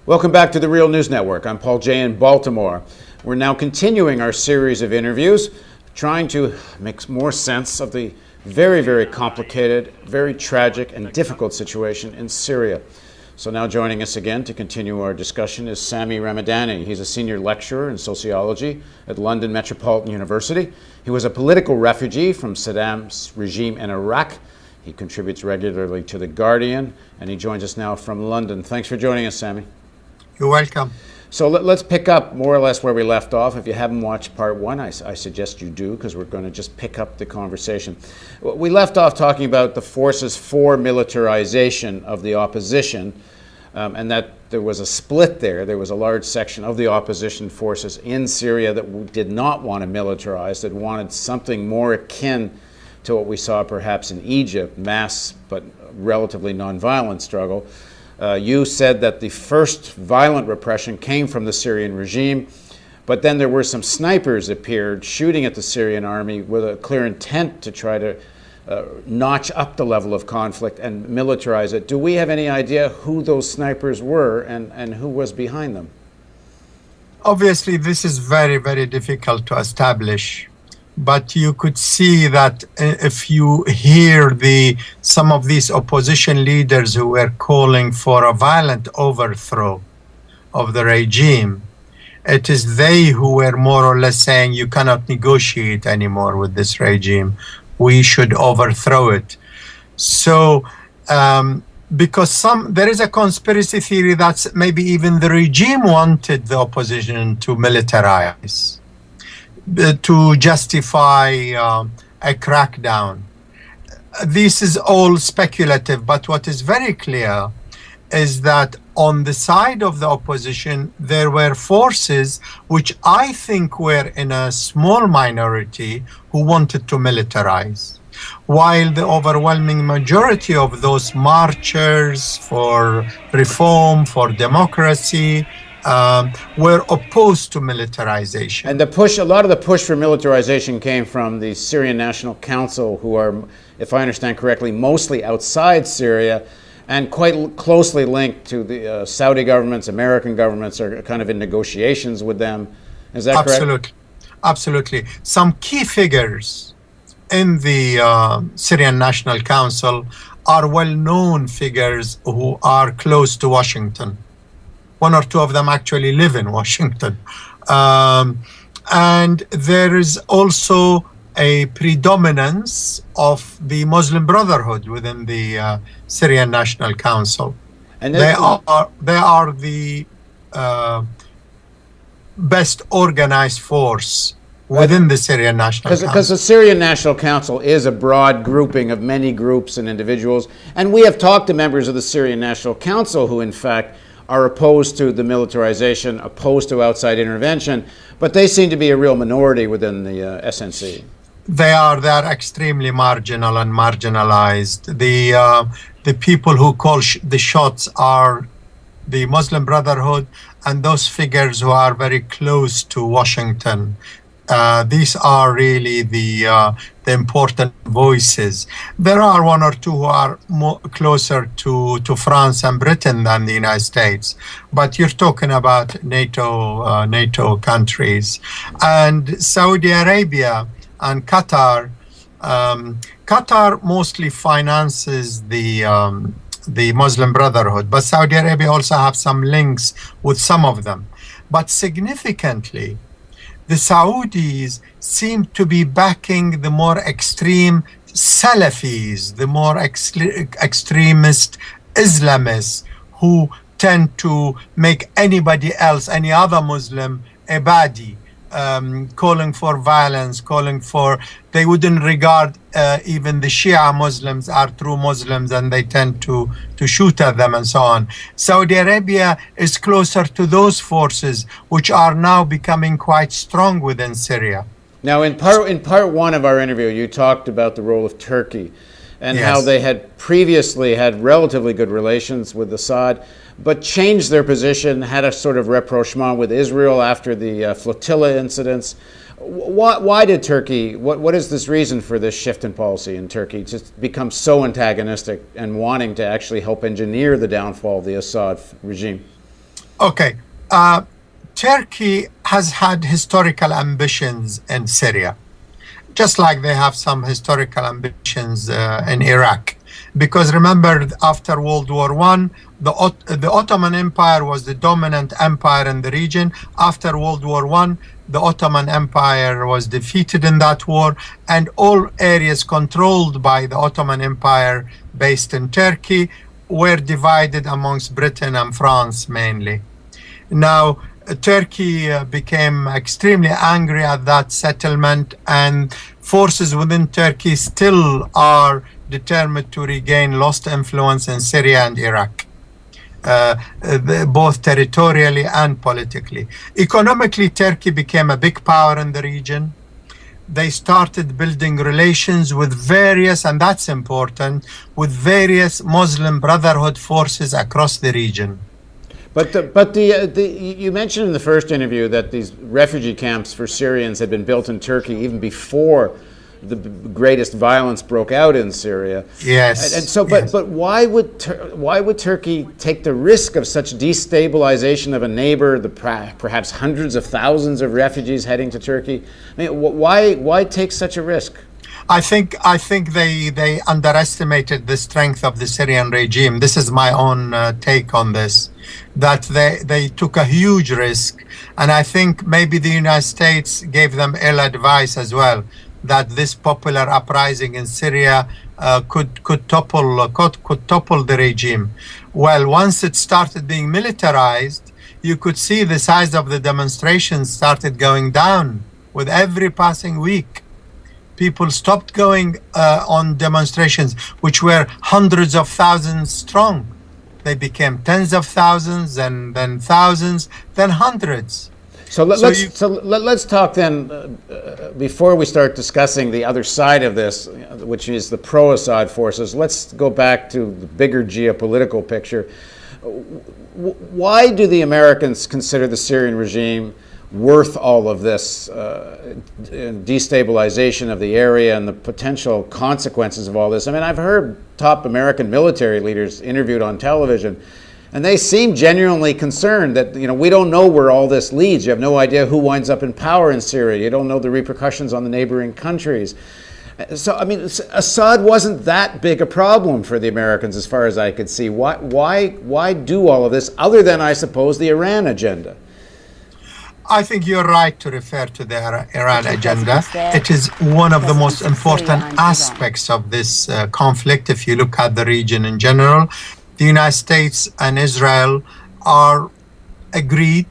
Welcome back to the Real News Network. I'm Paul Jay in Baltimore. We're now continuing our series of interviews, trying to make more sense of the very, very complicated, very tragic and difficult situation in Syria. So now joining us again to continue our discussion is Sami Ramadani. He's a senior lecturer in sociology at London Metropolitan University. He was a political refugee from Saddam's regime in Iraq. He contributes regularly to The Guardian, and he joins us now from London. Thanks for joining us, Sami. You're welcome. So let's pick up more or less where we left off. If you haven't watched part one, I suggest you do, because we're going to just pick up the conversation. We left off talking about the forces for militarization of the opposition, and that there was a split there. There was a large section of the opposition forces in Syria that did not want to militarize, that wanted something more akin to what we saw perhaps in Egypt, mass but relatively nonviolent struggle. You said that the first violent repression came from the Syrian regime, but then there were some snipers appeared shooting at the Syrian army with a clear intent to try to notch up the level of conflict and militarize it. Do we have any idea who those snipers were and who was behind them? Obviously, this is very, very difficult to establish. But you could see that if you hear some of these opposition leaders who were calling for a violent overthrow of the regime, it is they who were more or less saying you cannot negotiate anymore with this regime. We should overthrow it. So, because there is a conspiracy theory that maybe even the regime wanted the opposition to militarize, to justify a crackdown. This is all speculative, but what is very clear is that on the side of the opposition, there were forces which I think were in a small minority who wanted to militarize, while the overwhelming majority of those marchers for reform, for democracy, were opposed to militarization. And a lot of the push for militarization came from the Syrian National Council, who are, if I understand correctly, mostly outside Syria and quite closely linked to the Saudi governments, American governments are kind of in negotiations with them. Is that correct? Absolutely. Some key figures in the Syrian National Council are well-known figures who are close to Washington. One or two of them actually live in Washington. And there is also a predominance of the Muslim Brotherhood within the Syrian National Council. And they are the best organized force within the Syrian National Council. Because the Syrian National Council is a broad grouping of many groups and individuals. And we have talked to members of the Syrian National Council who, in fact, are opposed to the militarization, opposed to outside intervention, but they seem to be a real minority within the SNC. They are extremely marginal and marginalized. The people who call the shots are the Muslim Brotherhood and those figures who are very close to Washington. These are really the important voices. There are one or two who are closer to France and Britain than the United States, but you're talking about NATO countries. And Saudi Arabia and Qatar. Qatar mostly finances the Muslim Brotherhood, but Saudi Arabia also have some links with some of them. But significantly, the Saudis seem to be backing the more extreme Salafis, the more extremist Islamists, who tend to make anybody else, any other Muslim, ibadi, calling for violence, they wouldn't regard even the Shia Muslims are true Muslims, and they tend to shoot at them and so on. Saudi Arabia is closer to those forces, which are now becoming quite strong within Syria. Now, in part one of our interview, you talked about the role of Turkey and how they had previously had relatively good relations with Assad, but changed their position, had a sort of rapprochement with Israel after the flotilla incidents. Why did Turkey, what is this reason for this shift in policy in Turkey to become so antagonistic and wanting to actually help engineer the downfall of the Assad regime? Okay. Turkey has had historical ambitions in Syria, just like they have some historical ambitions in Iraq. Because remember, after World War I, the Ottoman Empire was the dominant empire in the region. After World War I, the Ottoman Empire was defeated in that war, and all areas controlled by the Ottoman Empire based in Turkey were divided amongst Britain and France mainly. Now, Turkey became extremely angry at that settlement, and forces within Turkey still are determined to regain lost influence in Syria and Iraq, both territorially and politically. Economically, Turkey became a big power in the region. They started building relations with various, and that's important, with various Muslim Brotherhood forces across the region. But you mentioned in the first interview that these refugee camps for Syrians had been built in Turkey even before the greatest violence broke out in Syria. Yes. And so, but why would Turkey take the risk of such destabilization of a neighbor, perhaps hundreds of thousands of refugees heading to Turkey? I mean, why take such a risk? I think they underestimated the strength of the Syrian regime. This is my own take on this, that they took a huge risk, and I think maybe the United States gave them ill advice as well, that this popular uprising in Syria could topple the regime. Well, once it started being militarized, you could see the size of the demonstrations started going down with every passing week. People stopped going on demonstrations, which were hundreds of thousands strong. They became tens of thousands, and then thousands, then hundreds. So let's talk then, before we start discussing the other side of this, which is the pro-Assad forces, let's go back to the bigger geopolitical picture. Why do the Americans consider the Syrian regime worth all of this destabilization of the area and the potential consequences of all this? I mean, I've heard top American military leaders interviewed on television, and they seem genuinely concerned that, we don't know where all this leads. You have no idea who winds up in power in Syria. You don't know the repercussions on the neighboring countries. So, I mean, Assad wasn't that big a problem for the Americans as far as I could see. Why do all of this, other than, I suppose, the Iran agenda? I think you're right to refer to the Iran agenda. It is one of the most important aspects of this conflict if you look at the region in general. The United States and Israel are agreed,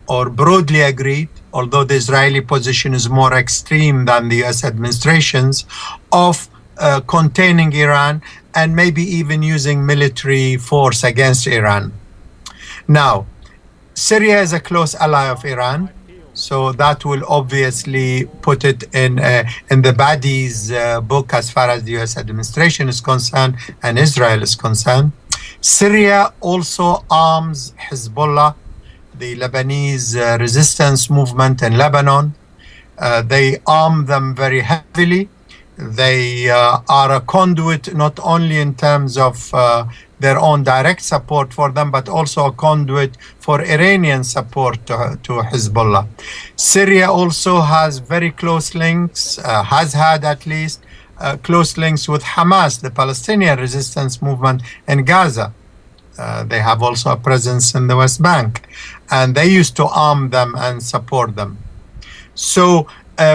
or broadly agreed, although the Israeli position is more extreme than the US administration's, of containing Iran and maybe even using military force against Iran. Now, Syria is a close ally of Iran, so that will obviously put it in the baddies book as far as the US administration is concerned and Israel is concerned. Syria also arms Hezbollah, the Lebanese resistance movement in Lebanon. They arm them very heavily. They are a conduit not only in terms of their own direct support for them, but also a conduit for Iranian support to Hezbollah. Syria also has very close links, has had at least close links with Hamas, the Palestinian resistance movement in Gaza. They have also a presence in the West Bank, and they used to arm them and support them. So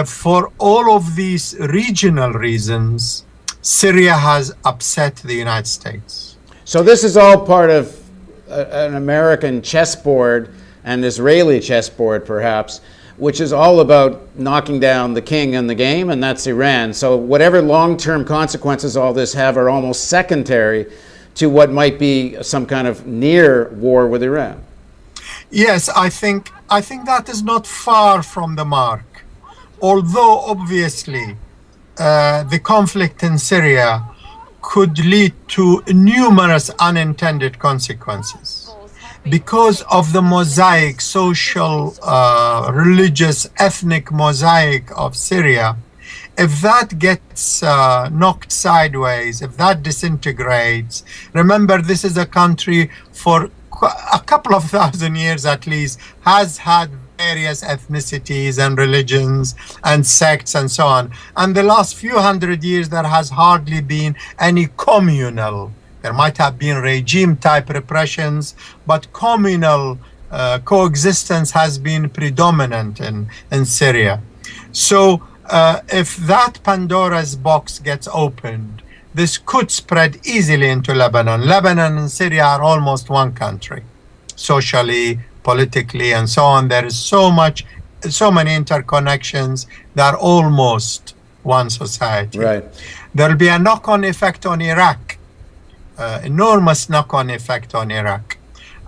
for all of these regional reasons, Syria has upset the United States. So this is all part of an American chessboard, and Israeli chessboard perhaps, which is all about knocking down the king in the game, and that's Iran. So whatever long-term consequences all this have are almost secondary to what might be some kind of near war with Iran. Yes, I think that is not far from the mark. Although obviously the conflict in Syria could lead to numerous unintended consequences because of the mosaic, social, religious, ethnic mosaic of Syria. If that gets knocked sideways, if that disintegrates, remember this is a country for a couple of thousand years at least, has had various ethnicities and religions and sects and so on. And the last few hundred years, there has hardly been any communal. There might have been regime-type repressions, but communal coexistence has been predominant in Syria. So if that Pandora's box gets opened, this could spread easily into Lebanon. Lebanon and Syria are almost one country, socially, politically, and so on. There is so many interconnections. They are almost one society. Right. There will be a knock-on effect on Iraq, enormous knock-on effect on Iraq.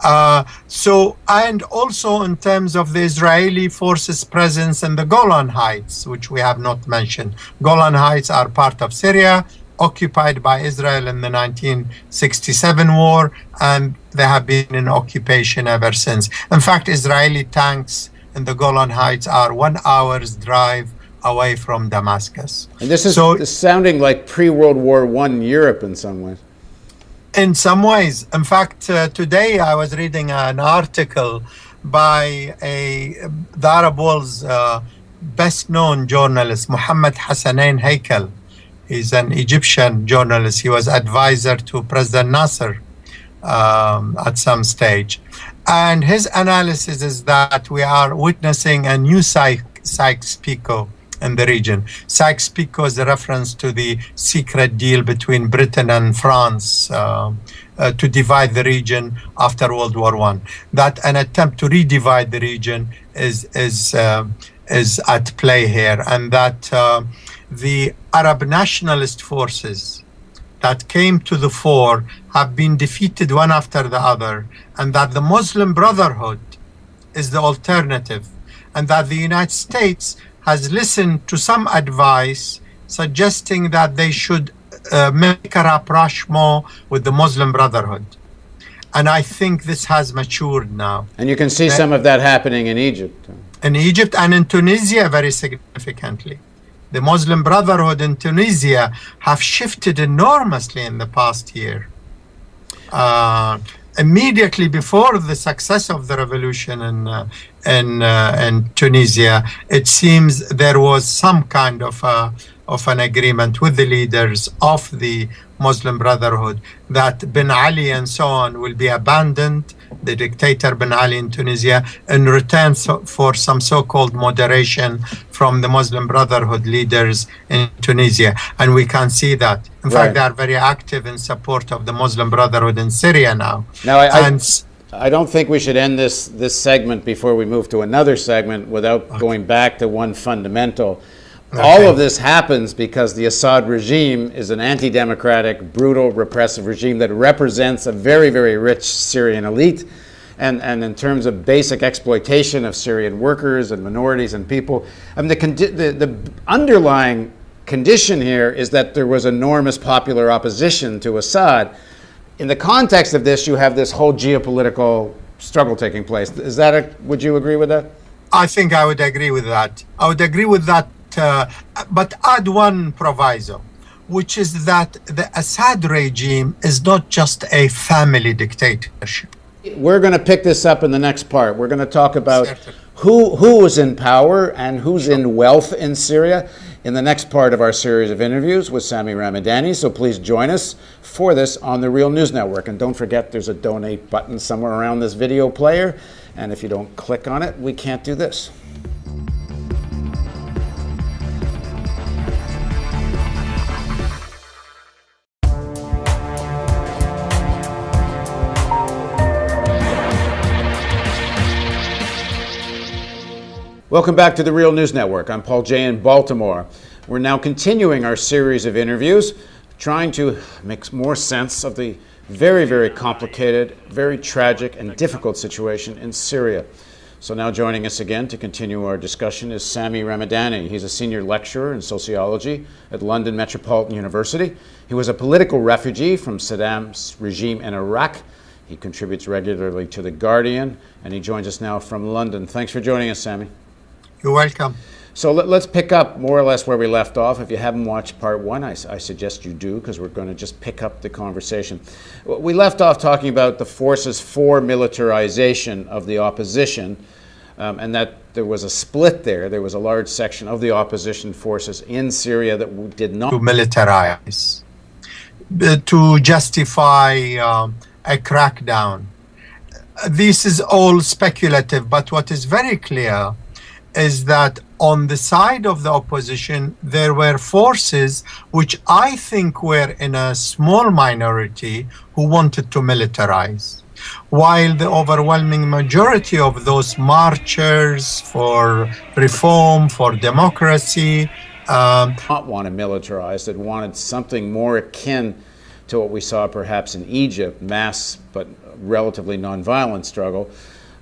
And also in terms of the Israeli forces' presence in the Golan Heights, which we have not mentioned. Golan Heights are part of Syria, occupied by Israel in the 1967 war, and they have been in occupation ever since. In fact, Israeli tanks in the Golan Heights are 1 hour's drive away from Damascus. And this is sounding like pre-World War I Europe in some ways. In some ways. In fact, today I was reading an article by the Arab world's best-known journalist, Mohammed Hassanain Haikal. He's an Egyptian journalist. He was advisor to President Nasser at some stage. And his analysis is that we are witnessing a new Sykes-Picot in the region. Sykes-Picot is a reference to the secret deal between Britain and France to divide the region after World War I. That an attempt to redivide the region is at play here, and that the Arab nationalist forces that came to the fore have been defeated one after the other, and that the Muslim Brotherhood is the alternative, and that the United States has listened to some advice suggesting that they should make a rapprochement with the Muslim Brotherhood. And I think this has matured now. And you can see some of that happening in Egypt. In Egypt and in Tunisia very significantly. The Muslim Brotherhood in Tunisia have shifted enormously in the past year. Immediately before the success of the revolution in Tunisia, it seems there was some kind of an agreement with the leaders of the Muslim Brotherhood that Ben Ali and so on will be abandoned, the dictator Ben Ali in Tunisia, in return for some so-called moderation from the Muslim Brotherhood leaders in Tunisia. And we can see that. In fact, they are very active in support of the Muslim Brotherhood in Syria now. Now, I don't think we should end this segment before we move to another segment without going back to one fundamental. Okay. All of this happens because the Assad regime is an anti-democratic, brutal, repressive regime that represents a very, very rich Syrian elite. And in terms of basic exploitation of Syrian workers and minorities and people, I mean, the underlying condition here is that there was enormous popular opposition to Assad. In the context of this, you have this whole geopolitical struggle taking place. Is that would you agree with that? I think I would agree with that. I would agree with that. But add one proviso, which is that the Assad regime is not just a family dictatorship. We're going to pick this up in the next part. We're going to talk about who is in power and who's in wealth in Syria in the next part of our series of interviews with Sami Ramadani. So please join us for this on the Real News Network. And don't forget, there's a donate button somewhere around this video player. And if you don't click on it, we can't do this. Welcome back to the Real News Network. I'm Paul Jay in Baltimore. We're now continuing our series of interviews, trying to make more sense of the very, very complicated, very tragic and difficult situation in Syria. So now joining us again to continue our discussion is Sami Ramadani. He's a senior lecturer in sociology at London Metropolitan University. He was a political refugee from Saddam's regime in Iraq. He contributes regularly to The Guardian, and he joins us now from London. Thanks for joining us, Sami. You're welcome. So let's pick up more or less where we left off. If you haven't watched part one, I suggest you do, because we're going to just pick up the conversation. We left off talking about the forces for militarization of the opposition, and that there was a split there. There was a large section of the opposition forces in Syria that did not... To militarize, to justify a crackdown. This is all speculative, but what is very clear is that on the side of the opposition, there were forces which I think were in a small minority who wanted to militarize, while the overwhelming majority of those marchers for reform, for democracy, not want to militarize, that wanted something more akin to what we saw perhaps in Egypt, mass but relatively nonviolent struggle.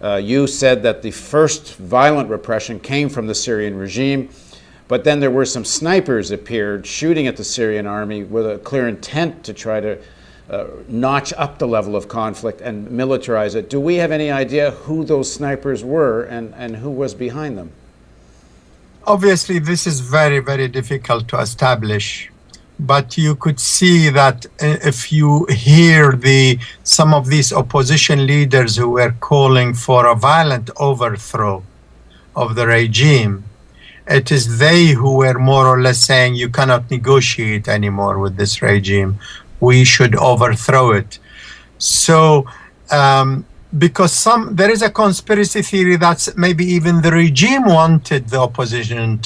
You said that the first violent repression came from the Syrian regime, but then there were some snipers appeared shooting at the Syrian army with a clear intent to try to notch up the level of conflict and militarize it. Do we have any idea who those snipers were and who was behind them? Obviously, this is very, very difficult to establish. But you could see that if you hear some of these opposition leaders who were calling for a violent overthrow of the regime, it is they who were more or less saying you cannot negotiate anymore with this regime. We should overthrow it. So, because there is a conspiracy theory that maybe even the regime wanted the opposition